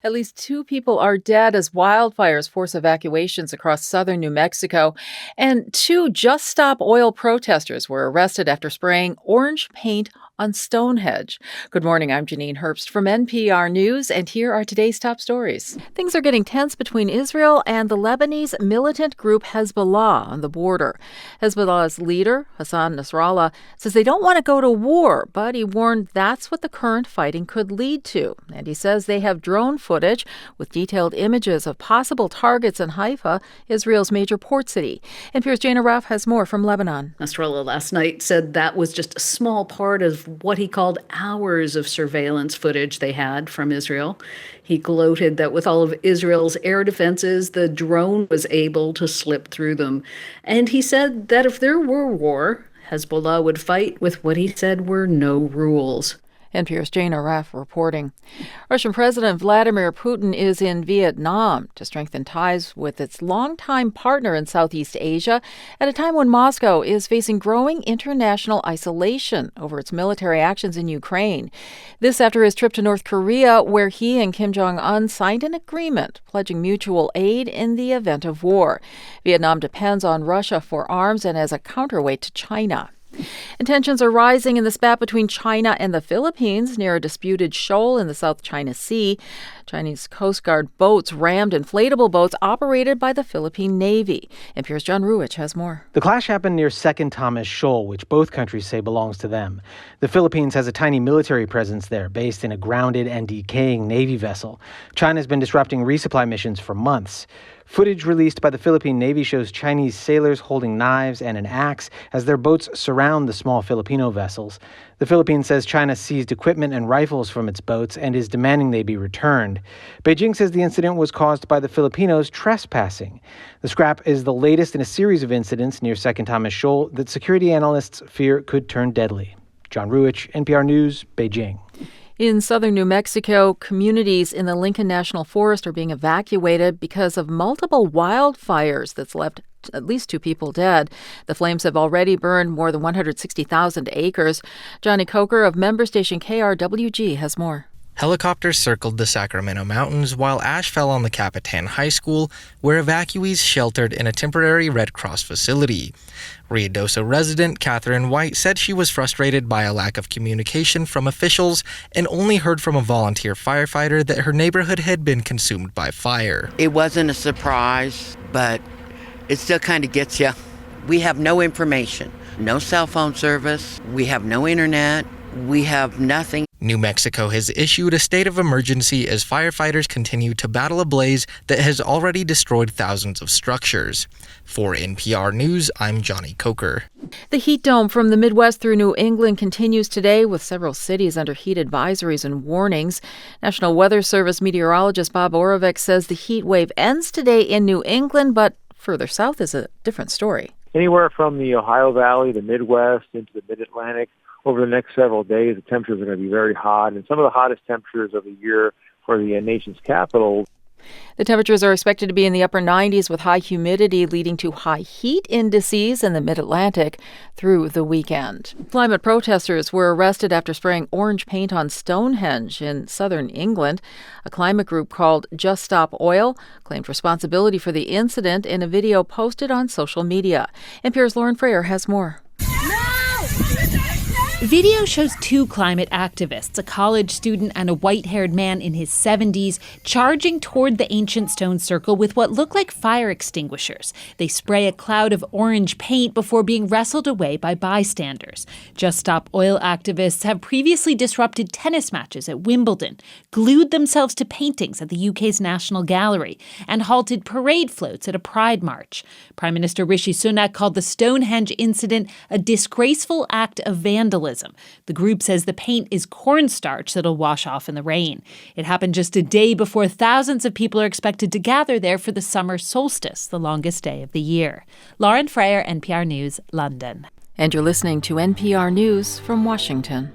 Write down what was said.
At least 2 people are dead as wildfires force evacuations across southern New Mexico. And 2 Just Stop Oil protesters were arrested after spraying orange paint on Stonehenge. Good morning, I'm Janine Herbst from NPR News, and here are today's top stories. Things are getting tense between Israel and the Lebanese militant group Hezbollah on the border. Hezbollah's leader, Hassan Nasrallah, says they don't want to go to war, but he warned that's what the current fighting could lead to. And he says they have drone footage with detailed images of possible targets in Haifa, Israel's major port city. NPR's Jana Raff has more from Lebanon. Nasrallah last night said that was just a small part of what he called hours of surveillance footage they had from Israel. He gloated that with all of Israel's air defenses, the drone was able to slip through them. And he said that if there were war, Hezbollah would fight with what he said were no rules. NPR's Jana Raff reporting. Russian President Vladimir Putin is in Vietnam to strengthen ties with its longtime partner in Southeast Asia at a time when Moscow is facing growing international isolation over its military actions in Ukraine. This after his trip to North Korea, where he and Kim Jong-un signed an agreement pledging mutual aid in the event of war. Vietnam depends on Russia for arms and as a counterweight to China. And tensions are rising in the spat between China and the Philippines near a disputed shoal in the South China Sea. Chinese Coast Guard boats rammed inflatable boats operated by the Philippine Navy. NPR's John Ruich has more. The clash happened near Second Thomas Shoal, which both countries say belongs to them. The Philippines has a tiny military presence there, based in a grounded and decaying Navy vessel. China's been disrupting resupply missions for months. Footage released by the Philippine Navy shows Chinese sailors holding knives and an axe as their boats surround the small Filipino vessels. The Philippines says China seized equipment and rifles from its boats and is demanding they be returned. Beijing says the incident was caused by the Filipinos trespassing. The scrap is the latest in a series of incidents near Second Thomas Shoal that security analysts fear could turn deadly. John Ruich, NPR News, Beijing. In southern New Mexico, communities in the Lincoln National Forest are being evacuated because of multiple wildfires that's left at least 2 people dead. The flames have already burned more than 160,000 acres. Johnny Coker of member station KRWG has more. Helicopters circled the Sacramento Mountains while ash fell on the Capitan High School, where evacuees sheltered in a temporary Red Cross facility. Ruidoso resident Catherine White said she was frustrated by a lack of communication from officials and only heard from a volunteer firefighter that her neighborhood had been consumed by fire. It wasn't a surprise, but it still kind of gets you. We have no information, no cell phone service, we have no internet, we have nothing. New Mexico has issued a state of emergency as firefighters continue to battle a blaze that has already destroyed thousands of structures. For NPR News, I'm Johnny Coker. The heat dome from the Midwest through New England continues today with several cities under heat advisories and warnings. National Weather Service meteorologist Bob Oravec says the heat wave ends today in New England, but further south is a different story. Anywhere from the Ohio Valley, the Midwest, into the Mid-Atlantic, over the next several days, the temperatures are going to be very hot, and some of the hottest temperatures of the year for the nation's capital. The temperatures are expected to be in the upper 90s with high humidity, leading to high heat indices in the Mid-Atlantic through the weekend. Climate protesters were arrested after spraying orange paint on Stonehenge in southern England. A climate group called Just Stop Oil claimed responsibility for the incident in a video posted on social media. NPR's Lauren Frayer has more. Video shows 2 climate activists, a college student and a white-haired man in his 70s, charging toward the ancient stone circle with what look like fire extinguishers. They spray a cloud of orange paint before being wrestled away by bystanders. Just Stop Oil activists have previously disrupted tennis matches at Wimbledon, glued themselves to paintings at the UK's National Gallery, and halted parade floats at a pride march. Prime Minister Rishi Sunak called the Stonehenge incident a disgraceful act of vandalism. The group says the paint is cornstarch that'll wash off in the rain. It happened just a day before thousands of people are expected to gather there for the summer solstice, the longest day of the year. Lauren Frayer, NPR News, London. And you're listening to NPR News from Washington.